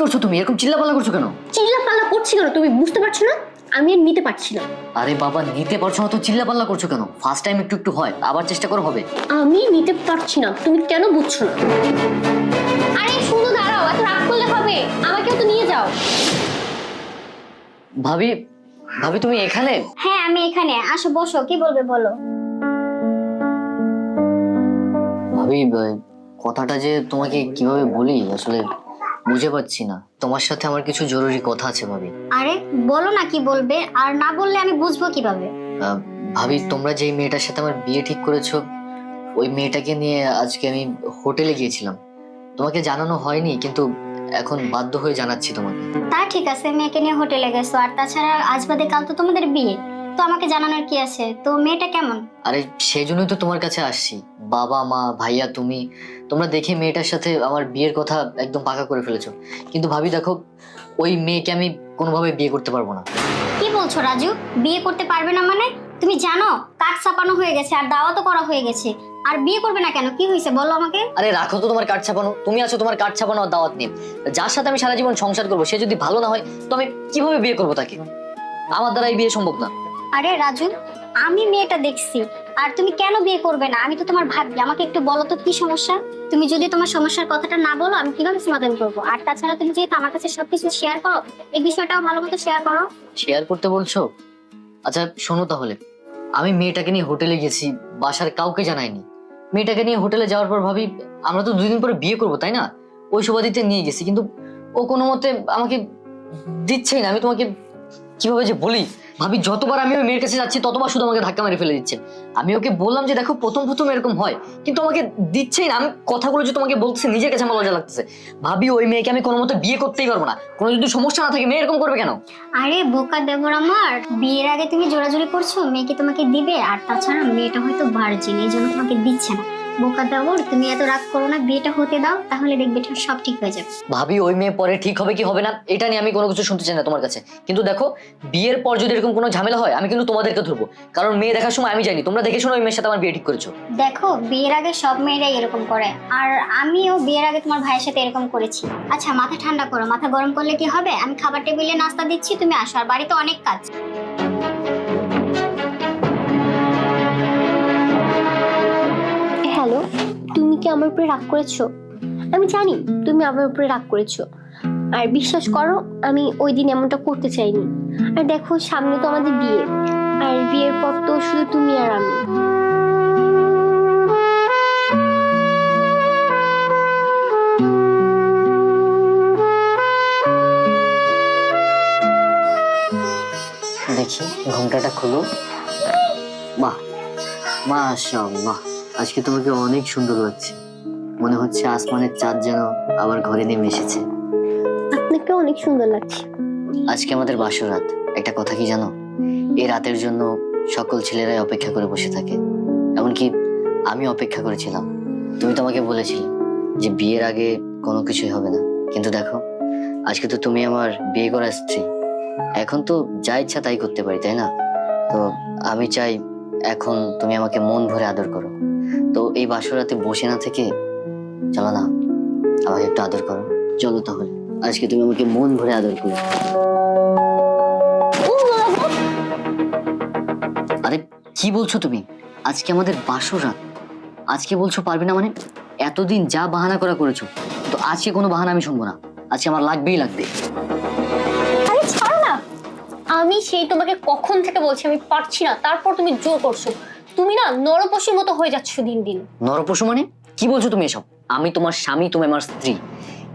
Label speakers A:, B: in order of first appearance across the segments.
A: করছো তুমি? এরকম চিল্লাপাল্লা করছো কেন?
B: চিল্লাপাল্লা করছি কেন তুমি বুঝতে পারছো না? আমি আর নিতে পারছি না।
A: আরে বাবা, নিতে পারছো না তো চিল্লাপাল্লা করছো কেন? ফার্স্ট টাইম একটু একটু হয়, আবার চেষ্টা করো, হবে।
B: আমি নিতে পারছি না, তুমি কেন বুঝছো না? আরে শুধু দাঁড়াও, এত রাগ করলে হবে? আমাকেও তো নিয়ে যাও।
A: ভাবি, ভাবি তুমি এখানে?
C: হ্যাঁ আমি এখানে, আসো বসো, কি বলবে বলো।
A: ভাবি, কথাটা যে তোমাকে কিভাবে বলি আসলে বুঝে পাচ্ছি না। তোমার সাথে আমার কিছু জরুরি কথা আছে ভাবি।
C: আরে বলো না কি বলবে, আর না বললে আমি বুঝবো কিভাবে?
A: ভাবি, তোমরা যেই মেয়েটার সাথে আমার বিয়ে ঠিক করেছো, ওই মেয়েটাকে নিয়ে আজকে আমি হোটেলে গিয়েছিলাম। তোমাকে জানানো হয়নি, কিন্তু এখন বাধ্য হয়ে জানাচ্ছি তোমাকে।
C: তা ঠিক আছে, মেয়েকে নিয়ে হোটেলে গেছো, আর তাছাড়া আজ বাদে কাল তো তোমাদের বিয়ে, তো আমাকে জানানোর কি আছে? তো মেয়েটা কেমন?
A: আরে সেই জন্যই তো তোমার কাছে আসছি। বাবা মা ভাইয়া তুমি, তোমরা দেখে মেয়েটার সাথে আমার বিয়ের কথা একদম পাকা করে ফেলেছো। কিন্তু ভাবি দেখো, ওই মেয়েকে আমি কোনোভাবে বিয়ে করতে পারবো না।
C: কি বলছো রাজু? বিয়ে করতে পারবে না মানে? তুমি জানো কাঠ চাপানো হয়ে গেছে আর দাওয়াতও করা হয়ে গেছে, আর বিয়ে করবে না কেন? কি হয়েছে বলো আমাকে।
A: আরে রাখো তো তোমার কাঠ ছাপানো, তুমি আছো তোমার কাঠ ছাপানো আর দাওয়াত নিয়ে। যার সাথে আমি সারা জীবন সংসার করবো, সে যদি ভালো না হয় তো আমি কিভাবে বিয়ে করবো তাকে? আমার দ্বারা এই বিয়ে সম্ভব না।
C: আরে রাজু, আমি মেয়েটা দেখছি, আর তুমি কেন বিয়ে করবে না? আমি তো তোমার ভাবি, আমাকে একটু বলো তো কি সমস্যা। তুমি যদি তোমার সমস্যার কথাটা না বলো আমি কিভাবে সমাধান করবো? আর তাছাড়া তুমি যেহেতু আমার কাছে সবকিছু শেয়ার করো, এই বিষয়টাও ভালো মতো শেয়ার করো।
A: শেয়ার করতে বলছো? আচ্ছা শোনো তাহলে, আমি মেয়েটাকে নিয়ে হোটেলে গেছি, বাসার কাউকে জানাইনি। মেয়েটাকে নিয়ে হোটেলে যাওয়ার পর ভাবি আমরা তো 2 দিন পরে বিয়ে করবো, তাই না? ওই সুবাদিতে নিয়ে গেছি, কিন্তু ও কোনো মতে আমাকে দিচ্ছেই না। আমি তোমাকে কিভাবে যে বলি ভাবি, যতবার আমি ওই মেয়ের কাছে যাচ্ছি ততবার শুধু আমাকে ধাক্কা মেরে ফেলে দিচ্ছে। আমি ওকে বললাম যে দেখো প্রথম প্রথম এরকম হয়, কিন্তু আমাকে দিচ্ছেই না। আমি কথাগুলো যে তোমাকে বলতেছি নিজের কাছে আমার লজ্জা লাগতেছে। ভাবি ওই মেয়েকে আমি কোনো মতে বিয়ে করতেই পারবো না। কোনো যদি সমস্যা না থাকে মেয়ে এরকম করবে কেন?
C: আরে বোকা দেবর আমার, বিয়ের আগে তুমি জোরাজুরি করছো মেয়েকে তোমাকে দিবে, আর তাছাড়া মেয়েটা হয়তো ভার্জিন, এই জন্য তোমাকে দিচ্ছে না। বোকা দেবর, তুমি এত রাগ করো না, বিয়েটা হতে দাও, তাহলে দেখবে সব ঠিক হয়ে যাবে।
A: ভাবি ওই মেয়ে পরে ঠিক হবে কি হবে না এটা নিয়ে আমি কোনো কিছু শুনতে চাই না তোমার কাছে। কিন্তু দেখো, বিয়ের পর যদি এরকম কোনো ঝামেলা হয় আমি কিন্তু তোমাদেরকে ধরবো, কারণ মেয়ে দেখার সময় আমি যাইনি। তোমরা দেখে শুনো ওই মেয়ের সাথে আমার বিয়ে ঠিক করেছো।
C: দেখো বিয়ের আগে সব মেয়েরাই এরকম করে, আর আমিও বিয়ের আগে তোমার ভাইয়ের সাথে এরকম করেছি। আচ্ছা মাথা ঠান্ডা করো, মাথা গরম করলে কি হবে? আমি খাবার টেবিলে নাস্তা দিচ্ছি, তুমি আসো, আর বাড়িতে অনেক কাজ।
B: হ্যালো, তুমি কি আমার উপরে রাগ করেছো? আমি জানি তুমি আমার উপরে রাগ করেছো, আর বিশ্বাস করো আমি ওই দিন এমনটা করতে চাইনি। আর দেখো সামনে তো আমাদের বিয়ে, আর বিয়ের পর তো শুধু তুমি আর আমি।
A: দেখি ঘোমটাটা খুলো। বাহ, মাশাআল্লাহ, আজকে তোমাকে অনেক সুন্দর লাগছে। মনে হচ্ছে আসমানের চাঁদ যেন আবার ঘরে নেমে এসেছে।
B: আপনাকে অনেক সুন্দর লাগছে।
A: আজকে আমাদের বাসরাত। একটা কথা কি জানো, এই রাতের জন্য সকল ছেলেরাই অপেক্ষা করে বসে থাকে, এমনকি আমি অপেক্ষা করেছিলাম। তুমি তো আমাকে বলেছিলে যে বিয়ের আগে কোনো কিছুই হবে না, কিন্তু দেখো আজকে তো তুমি আমার বিয়ে করা স্ত্রী। এখন তো যা ইচ্ছা তাই করতে পারি, তাই না? তো আমি চাই এখন তুমি আমাকে মন ভরে আদর করো। তো এই বাসরাতে বসে না থেকে চলো না, আমাকে একটু আদর করো। চলো তাহলে আজকে তুমি আমাকে মন ভরে আদর করো। আরে কি বলছো তুমি? আজকে আমাদের বাসরাত, আজকে বলছো পারবে না মানে? এতদিন যা বাহানা করেছো, তো আজকে কোনো বাহানা আমি শুনবো না। আজকে আমার লাগবেই লাগবে।
B: আরে ছাড়ো না, আমি সেই তোমাকে কখন থেকে বলছি আমি পারছি না, তারপর তুমি জোর করছো। তুমি না নরপশুর মতো হয়ে যাচ্ছ দিন দিন।
A: নরপশু মানে? কি বলছো তুমি এসব? আমি তোমার স্বামী, তুমি আমার স্ত্রী।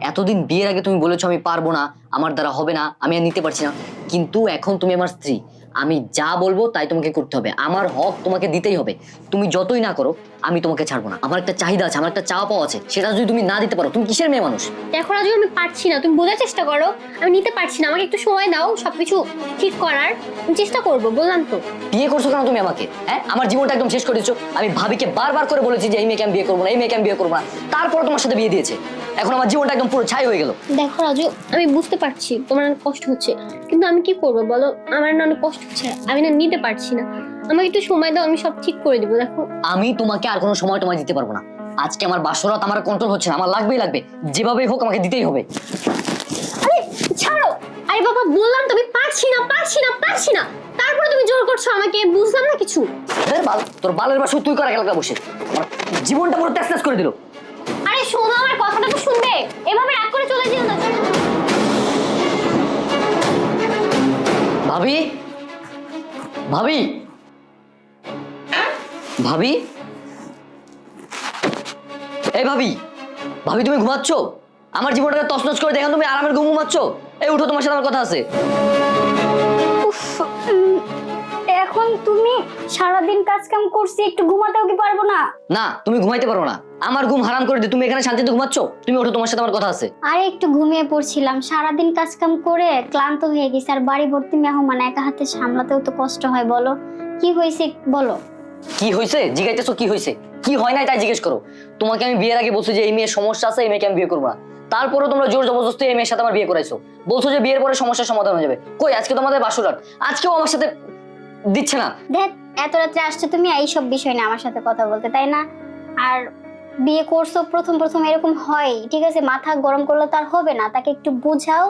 A: এতদিন বিয়ের আগে তুমি বলেছো আমি পারবো না, আমার দ্বারা হবে না, আমি আর নিতে পারছি না, কিন্তু এখন তুমি আমার স্ত্রী। আমি যা বলবো তাই তোমাকে করতে হবে, আমার হক তোমাকে দিতেই হবে। তুমি যতই না করো আমি তোমাকে ছাড়বো না। আমার একটা চাহিদা আছে, আমার একটা চাওয়া পাওয়া আছে, সেটা যদি তুমি না দিতে পারো তুমি কিসের মেয়ে মানুষ?
B: দেখো রাজু, আমি পারছি না, তুমি বোঝার চেষ্টা করো। আমি নিতে পারছি না, আমাকে একটু সময় দাও সবকিছু ঠিক করার। আমি চেষ্টা করবো, বললাম তো।
A: বিয়ে করছো কেন তুমি আমাকে? হ্যাঁ, আমার জীবনটা একদম শেষ করে দিচ্ছ। আমি ভাবিকে বারবার করে বলেছি যে এই মেয়েকে আমি বিয়ে করবো না, এই মেয়েকে আমি বিয়ে করবো না, তারপর তোমার সাথে বিয়ে দিয়েছে। এখন আমার জীবনটা একদম পুরো ছাই হয়ে গেল।
B: দেখো রাজু, আমি বুঝতে পারছি তোমার অনেক কষ্ট হচ্ছে, কিন্তু আমি কি করবো বলো? আমার না অনেক কষ্ট হচ্ছে, আমি না নিতে পারছি না। আমাকে একটু সময় দাও, আমি সব ঠিক করে দিবো। দেখো
A: আমি তোমাকে আর কোনো সময় তোমায় দিতে পারবো না। আজকে আমার বাসরাত, আমার কন্ট্রোল হচ্ছে না, আমার লাগবেই লাগবে, যেভাবেই হোক আমাকে দিতেই হবে।
B: ছাড়ো। আরে বাবা বললাম তুমি পারছি না তারপরে তুমি জোর করছো আমাকে, বুঝলাম না কিছু।
A: তোর বালের বাসু তুই করা গেলকা বসে আমার জীবনটা পুরো ত্যাস করে দিল।
B: আরে শোনো, আমার কথাটা তো শুনবে, এভাবে রাগ করে চলে যেও না।
A: ভাবি ভাবি ভাবি এই ভাবি ভাবি তুমি ঘুমাচ্ছ? আমার জীবনটাকে তছনছ করে দেখেন তুমি আরামের ঘুম ঘুমাচ্ছ। এই উঠো, তোমার সাথে আমার কথা আছে।
C: এখন তুমি সারাদিন কাজ কাম করছি, একটু ঘুমাতেও কি পারবো না?
A: না তুমি ঘুমাইতে পারো না, আমার ঘুম হারাম করে দিয়ে তুমি এখানে শান্তিতে ঘুমাচ্ছ। তুমি ওঠো, তোমার সাথে আমার কথা আছে।
C: আরে একটু ঘুমিয়ে পড়ছিলাম, সারাদিন কাজ কাম করে ক্লান্ত হয়ে গেছি, আর বাড়ি ভর্তি মেহমান, একা হাতে সামলাতেও তো কষ্ট হয়। বলো কি হয়েছে বলো।
A: কি হয়েছে জিজ্ঞাসা, কি হয়েছে কি হয় নাই তাই জিজ্ঞেস করো। তোমাকে আমি বিয়ের আগে বলছি যে এই মেয়ের সমস্যা আছে, এই মেয়েকে আমি বিয়ে করবো না। তারপরে তোমরা জোর জবরদস্তি এই মেয়ের সাথে আমার বিয়ে করাইছো, বলছো যে বিয়ের পরে সমস্যার সমাধান হয়ে যাবে। কই আজকে তোমাদের বাসুরাত, আজকেও আমার সাথে দিচ্ছে না।
C: দেখ এত রাত্রে আসছো তুমি এইসব বিষয় না আমার সাথে কথা বলতে, তাই না? আর বিয়ে করছো প্রথম এরকম হয়, ঠিক আছে, মাথা গরম করলে তো আর হবে না, তাকে একটু বুঝাও,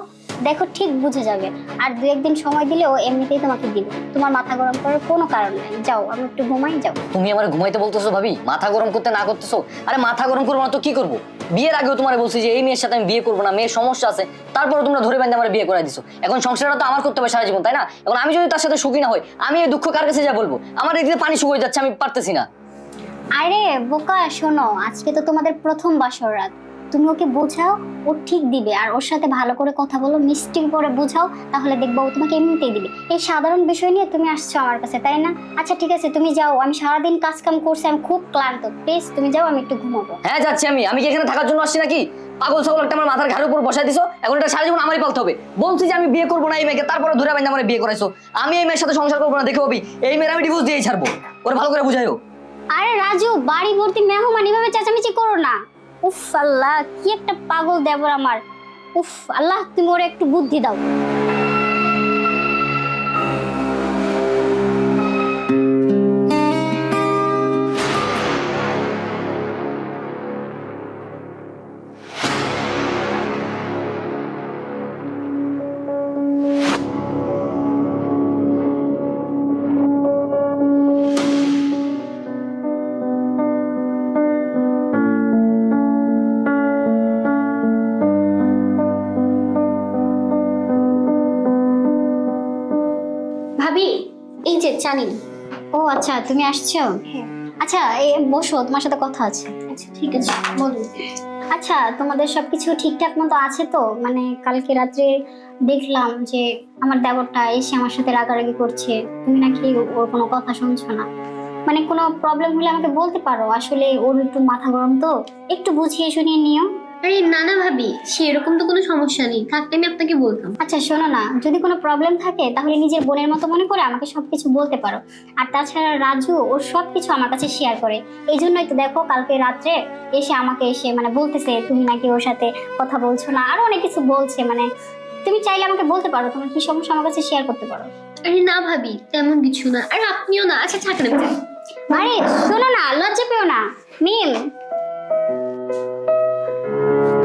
C: দেখো ঠিক বুঝে যাবে। আর দু একদিন সময় দিলে ও এমনিতেই তোমাকে দিবে, তোমার মাথা গরম করার কোনো কারণ নেই। যাও আমি একটু ঘুমাই, যাও।
A: তুমি আমার ঘুমাইতে বলতেছো ভাবি, মাথা গরম করতে না করতেছো? আরে মাথা গরম করবো না তো কি করবো? বিয়ের আগেও তোমার বলছি যে এই মেয়ের সাথে আমি বিয়ে করবো না, মেয়ের সমস্যা আছে, তারপরে তোমরা ধরে বেঁধে আমার বিয়ে করাই দিছো। এখন সংসারটা তো আমার করতে হবে সারা জীবন, তাই না? এখন আমি যদি তার সাথে সুখী না হই, আমি এই দুঃখ কার কাছে যা বলবো? আমার এদিকে পানি শুকিয়ে যাচ্ছে, আমি পারতেছি না।
C: আরে বোকা শোনো, আজকে তো তোমাদের প্রথম বাসর রাত, তুমি ওকে বোঝাও, ও ঠিক দিবে। আর ওর সাথে ভালো করে কথা বলো, মিষ্টি করে বোঝাও, তাহলে দেখবো ও তোমাকে এমনিতেই দিবে। এই সাধারণ বিষয় নিয়ে তুমি আসছো আমার কাছে, তাই না? আচ্ছা ঠিক আছে তুমি যাও, আমি সারাদিন কাজ কাম করছি, আমি খুব ক্লান্ত, প্লিজ তুমি যাও, আমি একটু ঘুমাবো।
A: হ্যাঁ যাচ্ছি আমি কি এখানে থাকার জন্য আসছি নাকি? পাগল ছাগল একটা আমার মাথার ঘাড়ের উপর বসাই দিছো, এখন এটা সারা জীবন আমারই পালতে হবে। বলছি যে আমি বিয়ে করবো না এই মেয়েকে, তারপরে ধরে বেঁধে আমার বিয়ে করাইছো। আমি এই মেয়ের সাথে সংসার করবো না, দেখে হবি এই মেয়ের আমি ডিভোর্স দিয়েই ছাড়বো। ওরা ভালো করে বুঝাইও।
C: আরে রাজু, বাড়ি ভর্তি মেহমান, এভাবে চেঁচামেচি করো না। উফ আল্লাহ, কি একটা পাগল দেবর আমার। উফ আল্লাহ, তুমি ওরে একটু বুদ্ধি দাও।
B: ভাবি এই যে জানি।
C: ও আচ্ছা তুমি আসছো। আচ্ছা বসো, তোমার সাথে কথা আছে।
B: আচ্ছা ঠিক আছে বলুন।
C: আচ্ছা তোমাদের সবকিছু ঠিকঠাক মতো আছে তো? মানে কালকে রাত্রে দেখলাম যে আমার দেবরটা এসে আমার সাথে রাগারাগি করছে, তুমি নাকি ওর কোনো কথা শুনছো না। মানে কোনো প্রবলেম হলে আমাকে বলতে পারো, আসলে ওর একটু মাথা গরম তো, একটু বুঝিয়ে শুনিয়ে নিও।
B: আরে না না ভাবি, সেরকম তো কোনো সমস্যা নেই, থাকলে আমি আপনাকে বলতাম।
C: আচ্ছা শোনো না, যদি কোনো প্রবলেম থাকে তাহলে নিজের বোনের মতো মনে করে আমাকে সবকিছু বলতে পারো। আর তাছাড়া রাজু ওর সবকিছু আমার কাছে শেয়ার করে, এই জন্যই তো দেখো কালকে রাত্রে এসে আমাকে মানে বলতেছে তুমি নাকি ওর সাথে কথা বলছো না, আরো অনেক কিছু বলছে। মানে তুমি চাইলে আমাকে বলতে পারো, তোমার কি সমস্যা আমার কাছে শেয়ার করতে পারো।
B: আরে না ভাবি, তেমন কিছু না, আর আপনিও না। আচ্ছা থাকেন আমি যাই।
C: আরে শোনো না, লজ্জা পেও না মিম।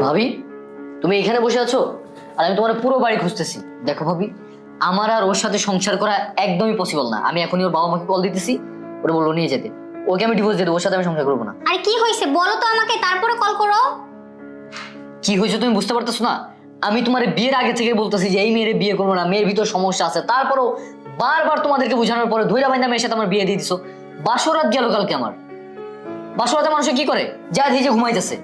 A: ভাবি তুমি এখানে বসে আছো আর আমি তোমার পুরো বাড়ি খুঁজতেছি। দেখো ভাবি, আমার আর ওর সাথে সংসার করা একদমই পসিবল না। আমি এখনই ওর বাবা মাকে কল দিতেছি, ওরা বললো নিয়ে যেতে, ওকে আমি ডিভোর্স দিয়ে দেবো, ওর সাথে আমি সংসার করবো না।
C: আরে কি হয়েছে বলো তো আমাকে, তারপরে কল করো।
A: কি হয়েছে তুমি বুঝতে পারতেছো না? আমি তোমার বিয়ের আগে থেকে বলতেছি যে এই মেয়ের বিয়ে করবো না, মেয়ের ভিতর সমস্যা আছে, তারপরও বারবার তোমাদেরকে বোঝানোর পরে ধৈরা বাইন্দা মেয়ের সাথে আমার বিয়ে দিয়ে দিছো। বাসরাত গেল কালকে আমার, বাসরাতে মানুষে কি করে যা দিয়ে ঘুমাইতেছে,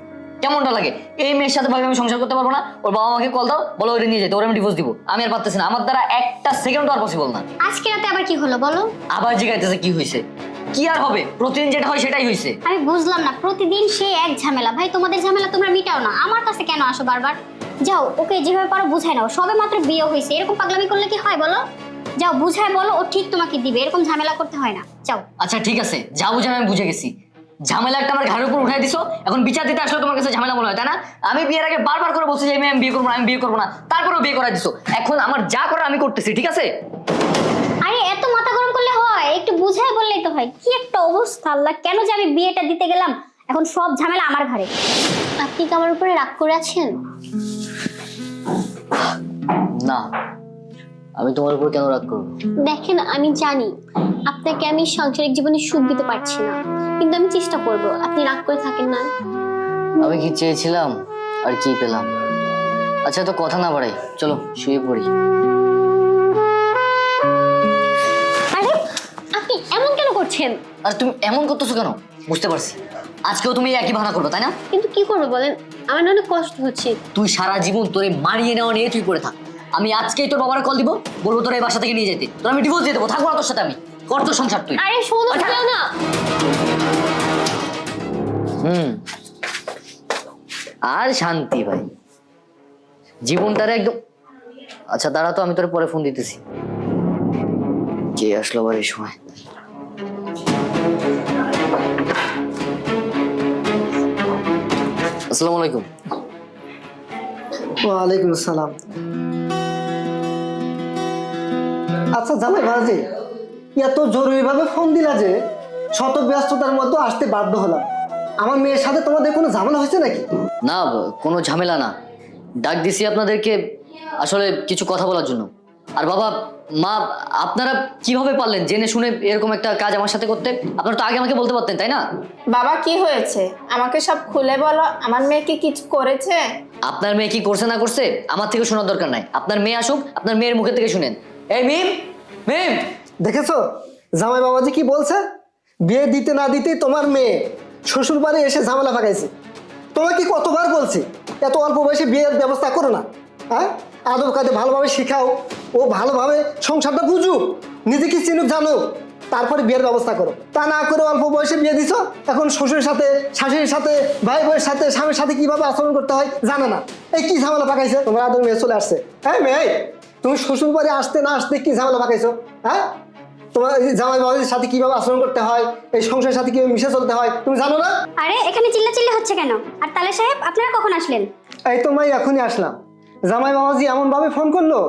A: কেমনটা লাগে? এই মেয়ের সাথে ভাবে আমি সংসার করতে পারবো না, ওর বাবা মাকে কল দাও, বলো ওরে নিয়ে যেতে, ওরা আমি ডিভোর্স দিব। আমি আর পারতেছি না, আমার দ্বারা একটা সেকেন্ড আর পসিবল না।
C: আজকে রাতে আবার কি হলো বলো?
A: আবার জিজ্ঞাসা কি হয়েছে? কি আর হবে, প্রতিদিন যেটা হয় সেটাই হয়েছে।
C: আমি বুঝলাম না, প্রতিদিন সে এক ঝামেলা। ভাই তোমাদের ঝামেলা তোমরা মিটাও না, আমার কাছে কেন আসো বারবার? যাও ওকে যেভাবে পারো বুঝাই নাও, সবে মাত্র বিয়ে হয়েছে, এরকম পাগলামি করলে কি হয় বলো? যাও বুঝাই বলো, ও ঠিক তোমাকে দিবে, এরকম ঝামেলা করতে হয় না। যাও।
A: আচ্ছা ঠিক আছে, যা বুঝানো আমি বুঝে গেছি। ঝামেলা একটা আমার ঘাড়ের উপর উঠাই দিছো, এখন বিচার দিতে আসলে তোমার কাছে ঝামেলা মনে হয়, তাই না? আমি বিয়ের আগে বারবার করে বলছি যে আমি বিয়ে করবো না, আমি বিয়ে করবো না, তারপরেও বিয়ে করাই দিছো। এখন আমার যা করার আমি করতেছি, ঠিক আছে?
C: আরে এত মাথা গরম করলে হয়? একটু বুঝাই বললেই তো হয়। কি একটা অবস্থা আল্লাহ, কেন যে আমি বিয়েটা দিতে গেলাম, এখন সব ঝামেলা আমার ঘরে।
B: আপনি কি আমার উপরে রাগ করে আছেন?
A: না, আমি তোমার উপর কেন রাগ করবো?
B: দেখেন, আমি জানি আপনাকে আমি সাংসারিক জীবনে সুখ দিতে পারছি না, কিন্তু আমি চেষ্টা করব। আপনি রাগ করে থাকেন না।
A: আমি কি চেয়েছিলাম আর কি পেলাম? আচ্ছা, তো কথা না বাড়াই, চলো শুয়ে পড়ি।
B: আরে আপনি এমন কেন করছেন?
A: আর তুমি এমন করতেছো কেন? বুঝতে পারছি, আজকেও তুমি এই একই বাহানা করবে, তাই না?
B: কিন্তু কি করবো বলেন, আমার না অনেক কষ্ট হচ্ছে।
A: তুই সারা জীবন তোরে মারিয়ে নেওয়া নিয়ে তুই পড়ে থাক। আমি আজকেই তোর বাবার কল দিব, বলবো তোর এই বাসা থেকে নিয়ে যেতে, তোর আমি ডিভোর্স দিয়ে দেবো, থাকবো না তোর সাথে আমি। কর তোর সংসার তুই।
B: আরে শোনো না।
A: আর শান্তি ভাই, জীবনটারে একদম। আচ্ছা দাঁড়া তো, আমি তোর পরে ফোন দিতেছি। কে আসলো আবার এই সময়? আসসালামু আলাইকুম।
D: ওয়ালাইকুম আসসালাম। আচ্ছা জামাই বাবাজি, এত জরুরি ভাবে ফোন দিলা যে শত ব্যস্ততার মধ্যে আসতে বাধ্য হলাম। আমার মেয়ের সাথে তোমাদের কোনো ঝামেলা হয়েছে নাকি?
A: না, কোনো ঝামেলা না, ডাক দিছি আপনাদেরকে আসলে কিছু কথা বলার জন্য। আর বাবা মা, আপনারা কিভাবে পারলেন জেনে শুনে এরকম একটা কাজ আমার সাথে করতে? আপনারা তো আগে আমাকে বলতে পারতেন, তাই না?
E: বাবা কি হয়েছে আমাকে সব খুলে বলো। আমার মেয়ে কি কিছু করেছে?
A: আপনার মেয়ে কি করছে না করছে আমার থেকে শোনার দরকার নাই, আপনার মেয়ে আসুক, আপনার মেয়ের মুখে থেকে শুনেন। এই মিম, মিম,
D: দেখেছো জামাই বাবাজি কি বলছে? বিয়ে দিতে না দিতেই তোমার মেয়ে শ্বশুর বাড়ি এসে ঝামেলা ফাঁকাইছে। তোমাকে কতবার বলছি এত অল্প বয়সে বিয়ের ব্যবস্থা করো না। হ্যাঁ, আদব কাজে ভালোভাবে শেখাও, ও ভালোভাবে সংসারটা বুঝুক, নিজেকে চিনুক জানো, তারপরে বিয়ের ব্যবস্থা করো। তা না করে অল্প বয়সে বিয়ে দিছো, এখন শ্বশুরের সাথে, শাশুড়ির সাথে, ভাই বোনের সাথে, স্বামীর সাথে কিভাবে আচরণ করতে হয় জানে না। এই কি ঝামেলা পাকাইছে? তোমার আদর মেয়ে চলে আসছে। হ্যাঁ মেয়ে, তুমি শ্বশুর বাড়ি আসতে না আসতে কি ঝামেলা পাকাইছো? হ্যাঁ, তোমার এই জামাই বাবাজির সাথে কিভাবে আচরণ করতে হয়, এই সংসারের সাথে কিভাবে মিশে চলতে হয় তুমি জানো না?
C: আরে এখানে চিল্লাচিল্লি হচ্ছে কেন? আর তালে সাহেব আপনারা কখন আসলেন?
D: এই তো মাই এখনই আসলাম। জামাই বাবাজি এমন ভাবে ফোন করলো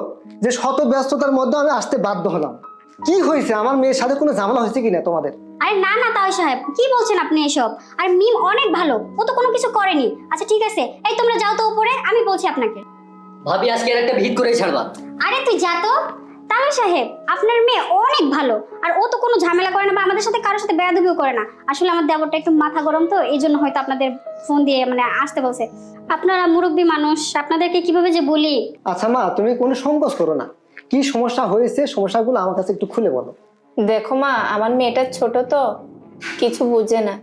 D: যে শত ব্যস্ততার মধ্যে আমি আসতে বাধ্য হলাম। কি হয়েছে? আমার মেয়ের সাথে কোনো ঝামেলা হয়েছে কিনা তোমাদের?
C: আরে না না তাও সাহেব, কি বলছেন আপনি এসব? আর মিম অনেক ভালো, ও তো কোনো কিছু করেনি। আচ্ছা ঠিক আছে, এই তোমরা যাও তো উপরে, আমি বলছি আপনাকে।
A: ভাবি আজকে আর একটা ভিত করেই ছাড়বা।
C: আরে তুই যা তো। তালে সাহেব আপনার মেয়ে অনেক ভালো, আর ও তো কোনো ঝামেলা করে না বা আমাদের সাথে কারোর সাথে বেয়াদবিও করে না। আসলে আমার দেবরটা একটু মাথা গরম, তো এই জন্য হয়তো আপনাদের ফোন দিয়ে মানে আসতে বলছে। আপনারা মুরব্বী মানুষ, আপনাদেরকে কিভাবে যে বলি।
D: আচ্ছা মা, তুমি কোনো সংকোচ করো না। কি সমস্যা হয়েছে, সমস্যাগুলো আমার কাছে একটু খুলে বলো।
E: দেখো মা, আমার মেয়েটা ছোট তো কিছু বুঝে না,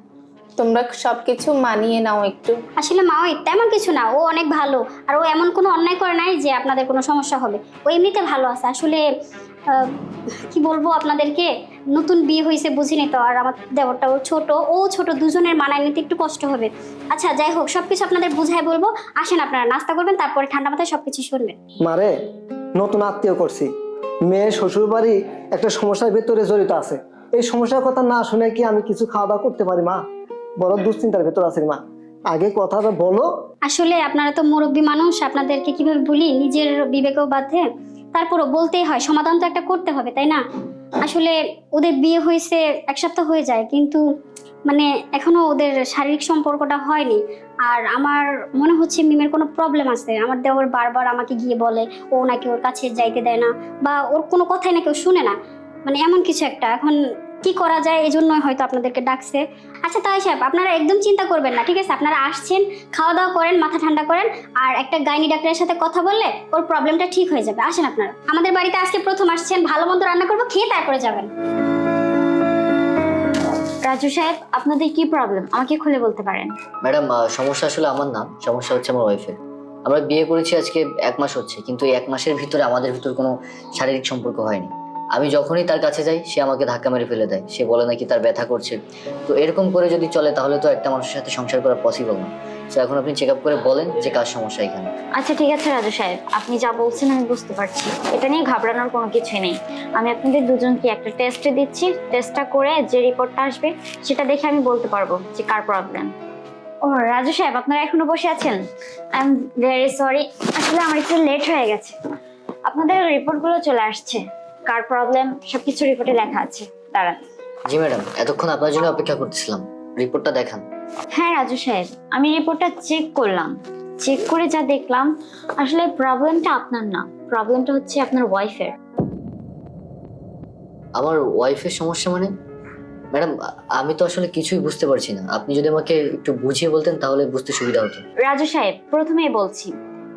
E: তোমরা সবকিছু মানিয়ে নাও একটু।
C: আসলে মা ওই তেমন কিছু না, ও অনেক ভালো, আর ও এমন কোনো অন্যায় করে নাই যে আপনাদের কোনো সমস্যা হবে। ও এমনিতে ভালো আছে। আসলে কি বলবো আপনাদেরকে, নতুন বিয়ে হয়েছে বুঝিনি তো, আর আমার দেবরটাও ছোট, ও ছোট, দুজনের মানায় নিতে একটু কষ্ট হবে। আচ্ছা যাই হোক, সবকিছু আপনাদের বুঝাই বলবো। আসেন আপনারা নাস্তা করবেন, তারপরে ঠান্ডা মাথায় সবকিছু শুনবেন।
D: মারে, নতুন আত্মীয় করছি, মেয়ে শ্বশুর বাড়ি একটা সমস্যার ভেতরে জড়িত আছে। এই সমস্যার কথা না শুনে কি আমি কিছু খাওয়া দাওয়া করতে পারি মা? বড় দুশ্চিন্তার ভেতর আছি মা, আগে কথাটা বলো।
C: আসলে আপনারা তো মুরব্বী মানুষ, আপনাদেরকে কিভাবে বলি, নিজের বিবেকেও বাধে, তারপরও বলতেই হয়, সমাধান তো একটা করতে হবে তাই না? আসলে ওদের বিয়ে হয়েছে 1 সপ্তাহ হয়ে যায়, কিন্তু মানে এখনো ওদের শারীরিক সম্পর্কটা হয়নি। আর আমার মনে হচ্ছে মিমের কোনো প্রবলেম আছে। আমার দেওর বারবার আমাকে গিয়ে বলে ও নাকি ওর কাছে যাইতে দেয় না, বা ওর কোনো কথাই নাকি ও শুনে না, মানে এমন কিছু একটা। এখন কি করা যায়, এই জন্যই হয়তো আপনাদেরকে ডাকছে। আচ্ছা তাই সাহেব, আপনারা একদম চিন্তা করবেন না, ঠিক আছে? আপনারা আসছেন, খাওয়া দাওয়া করেন, মাথা ঠান্ডা করেন, আর একটা গাইনি ডাক্তারের সাথে কথা বললে ওর প্রবলেমটা ঠিক হয়ে যাবে। আসেন আপনারা, আমাদের বাড়িতে আজকে প্রথম আসছেন, ভালো মন্দ রান্না করবো, খেয়ে তারপরে যাবেন।
F: রাজু সাহেব, আপনাদের কি প্রবলেম আমাকে খুলে বলতে পারেন?
A: ম্যাডাম, সমস্যা আসলে আমার না, সমস্যা হচ্ছে আমার ওয়াইফের। আমরা বিয়ে করেছি আজকে 1 মাস হচ্ছে, কিন্তু এই 1 মাসের ভিতরে আমাদের ভিতর কোনো শারীরিক সম্পর্ক হয়নি। আমি যখনই তার কাছে যাই সে আমাকে ধাক্কা মেরে ফেলে দেয়, সে বলে নাকি তার ব্যথা করছে। তো এরকম করে যদি চলে তাহলে তো একটা মানুষের সাথে সংসার করা পসিবল না। তো এখন আপনি চেক আপ করে বলেন যে কার সমস্যা এখানে।
F: আচ্ছা ঠিক আছে রাজু সাহেব, আপনি যা বলছেন আমি বুঝতে পারছি, এটা নিয়ে ঘাবড়ানোর কোনো কিছুই নেই। আমি আপনাদের দুজনকে একটা টেস্ট দিচ্ছি, টেস্টটা করে যে রিপোর্টটা আসবে সেটা দেখে আমি বলতে পারবো যে কার প্রবলেম। ও রাজু সাহেব, আপনারা এখনো বসে আছেন? আই এম ভেরি সরি, আসলে আমার একটু লেট হয়ে গেছে। আপনাদের রিপোর্টগুলো চলে আসছে, কার প্রবলেম সবকিছু রিপোর্টে লেখা আছে। দাঁড়ান।
A: জি ম্যাডাম, এতক্ষণ আপনার জন্য অপেক্ষা করতেছিলাম, রিপোর্টটা দেখান।
F: হ্যাঁ রাজু সাহেব, আমি রিপোর্টটা চেক করলাম, চেক করে যা দেখলাম আসলে প্রবলেমটা আপনার না, প্রবলেমটা হচ্ছে আপনার ওয়াইফের।
A: আমার ওয়াইফের সমস্যা মানে? ম্যাডাম, আমি তো আসলে কিছুই বুঝতে পারছি না। আপনি যদি আমাকে একটু বুঝিয়ে বলতেন তাহলে বুঝতে সুবিধা হতো।
F: রাজু সাহেব, প্রথমেই বলছি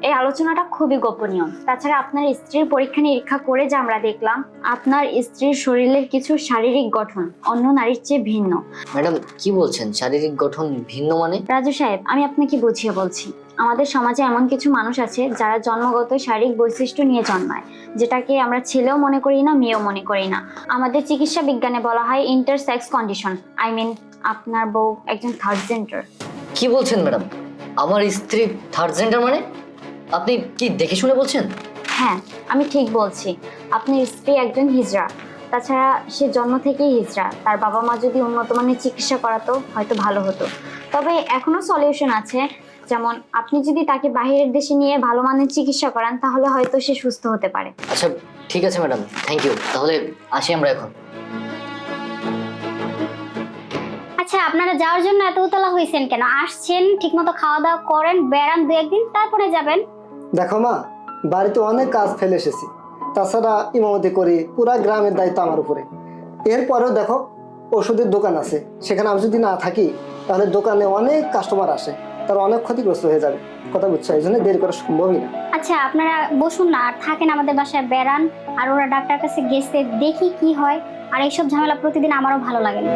F: এই আলোচনাটা খুবই গোপনীয়। তাছাড়া আপনার স্ত্রীর পরীক্ষা নিরীক্ষা করে যা আমরা দেখলাম, আপনার স্ত্রীর শরীরের কিছু শারীরিক গঠন অন্য নারীর চেয়ে ভিন্ন।
A: ম্যাডাম কি বলছেন? শারীরিক গঠন ভিন্ন মানে?
F: রাজু সাহেব, আমি আপনাকে বুঝিয়ে বলছি। আমাদের সমাজে এমন কিছু মানুষ আছে যারা জন্মগত শারীরিক বৈশিষ্ট্য নিয়ে জন্মায়, যেটাকে আমরা ছেলেও মনে করি না, মেয়েও মনে করি না। আমাদের চিকিৎসা বিজ্ঞানে বলা হয় ইন্টারসেক্স কন্ডিশন। আই মিন আপনার বউ একজন থার্ড জেন্ডার।
A: কি বলছেন ম্যাডাম? আমার স্ত্রী থার্ড জেন্ডার মানে? আপনি কি দেখে শুনে বলছেন?
F: হ্যাঁ, আমি ঠিক বলছি। আপনার স্ত্রী একজন হিজড়া। তাছাড়া সে জন্ম থেকেই হিজড়া। তার বাবা মা যদি উন্নত মানের চিকিৎসা করাতো হয়তো ভালো হতো। তবে এখনো সলিউশন আছে, যেমন আপনি যদি তাকে বাইরের দেশে নিয়ে ভালো মানের চিকিৎসা করান তাহলে হয়তো সে সুস্থ হতে পারে।
A: আচ্ছা ঠিক আছে ম্যাডাম, থ্যাংক ইউ। তাহলে আসি আমরা এখন।
C: আচ্ছা, আপনারা যাওয়ার জন্য এত উতলা হয়েছেন কেন? আসছেন, ঠিকমতো খাওয়া দাওয়া করেন, বেড়ান 2-1 দিন, তারপরে যাবেন।
D: দেখো মা, বাড়িতে অনেক কাজ ফেলে এসেছি, তাছাড়া ইমামতি করি, পুরা গ্রামের দায়িত্ব আমার উপরে। এরপরেও দেখো ওষুধের দোকান আছে, সেখানে আমি যদি না থাকি তাহলে দোকানে অনেক কাস্টমার আসে, তারা অনেক ক্ষতিগ্রস্ত হয়ে যাবে। কথা বুঝছো? এই জন্য দেরি করা সম্ভবই না।
C: আচ্ছা, আপনারা বসুন না, আর থাকেন আমাদের বাসায়, বেড়ান। আর ওরা ডাক্তার কাছে গেছে, দেখি কি হয়। আর এইসব ঝামেলা প্রতিদিন আমারও ভালো লাগে না।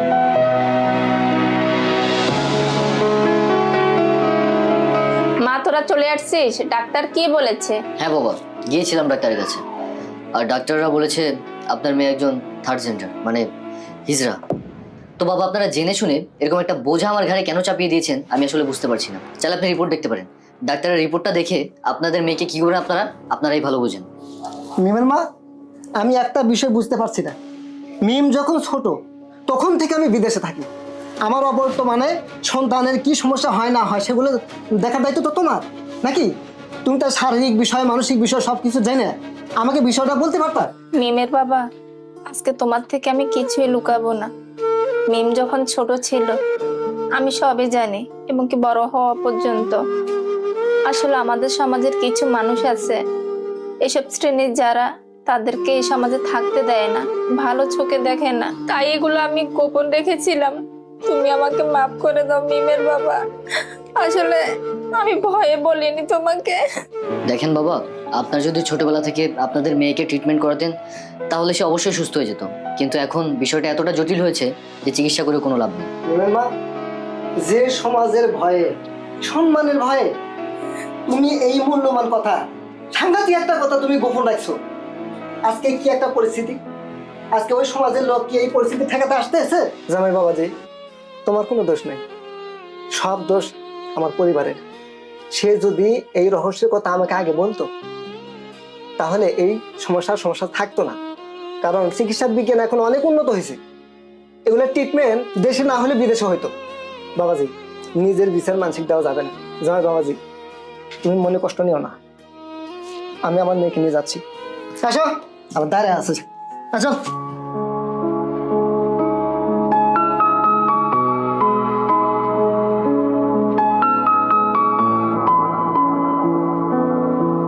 E: মা তোরা চলে আসছিস? ডাক্তার কি বলেছে?
A: হ্যাঁ বাবা, গিয়েছিলাম ডাক্তারের কাছে। আর ডাক্তাররা বলেছে আপনার মেয়ে একজন থার্ড জেন্ডার মানে হিজড়া। তো বাবা, আপনারা জেনে শুনে এরকম একটা বোঝা আমার ঘাড়ে কেন চাপিয়ে দিয়েছেন আমি আসলে বুঝতে পারছি না। চাইলে আপনি রিপোর্ট দেখতে পারেন। ডাক্তারের রিপোর্টটা দেখে আপনাদের মেয়েকে কি করে আপনারাই ভালো বুঝেন।
D: মিমের মা, আমি একটা বিষয় বুঝতে পারছি না। মিম যখন ছোট তখন থেকে আমি বিদেশে থাকি। আমার অবর্তমানে সন্তানের কি সমস্যা হয় না হয় সেগুলো দেখার দায়িত্ব তো তোমার, নাকি? তুমি তার শারীরিক বিষয়, মানসিক বিষয় সবকিছু জেনে আমাকে বিষয়টা বলতে পারতা।
E: মিমের বাবা, আজকে তোমার থেকে আমি কিছুই লুকাবো না। মিম যখন ছোট ছিল আমি সবই জানি, এবং কি বড় হওয়া পর্যন্ত। আসলে আমাদের সমাজের কিছু মানুষ আছে, এসব শ্রেণীর যারা তাদেরকে এই সমাজে থাকতে দেয় না, ভালো চোখে দেখে না। তাই এগুলো আমি গোপন রেখেছিলাম। তুমি আমাকে মাফ করে দাও মিমের বাবা। আসলে আমি ভয়ে বলিনি তোমাকে।
A: দেখেন বাবা, আপনার যদি ছোটবেলা থেকে আপনাদের মেয়েকে ট্রিটমেন্ট করাতেন তাহলে সে অবশ্যই সুস্থ হয়ে যেত। কিন্তু এখন বিষয়টা এতটা জটিল হয়েছে যে চিকিৎসা করে কোনো লাভ নেই।
D: মিমের মা, যে সমাজের ভয়ে, সম্মানের ভয়ে তুমি এই মূল্যবান কথা, সাংঘাতিক একটা কথা তুমি গোপন রাখছো। আজকে কি একটা পরিস্থিতি, আজকে ওই সমাজের লোক কি এই পরিস্থিতি ঠেকাতে আসতেছে? জামাই বাবাজি, তোমার কোনো দোষ নেই, সব দোষ আমার পরিবারের। সে যদি এই রহস্যের কথা আমাকে আগে বলতো তাহলে এই সমস্যা থাকতো না। কারণ চিকিৎসা বিজ্ঞান এখন অনেক উন্নত হয়েছে, এগুলোর ট্রিটমেন্ট দেশে না হলে বিদেশে হয়তো। বাবাজি, নিজের বিচার মানসিক দেওয়া যাবে না। জামাই বাবাজি, তুমি মনে কষ্ট নিও না, আমি আমার মেয়েকে নিয়ে যাচ্ছি। আসো, আমার দাঁড়িয়ে আছে। আসো।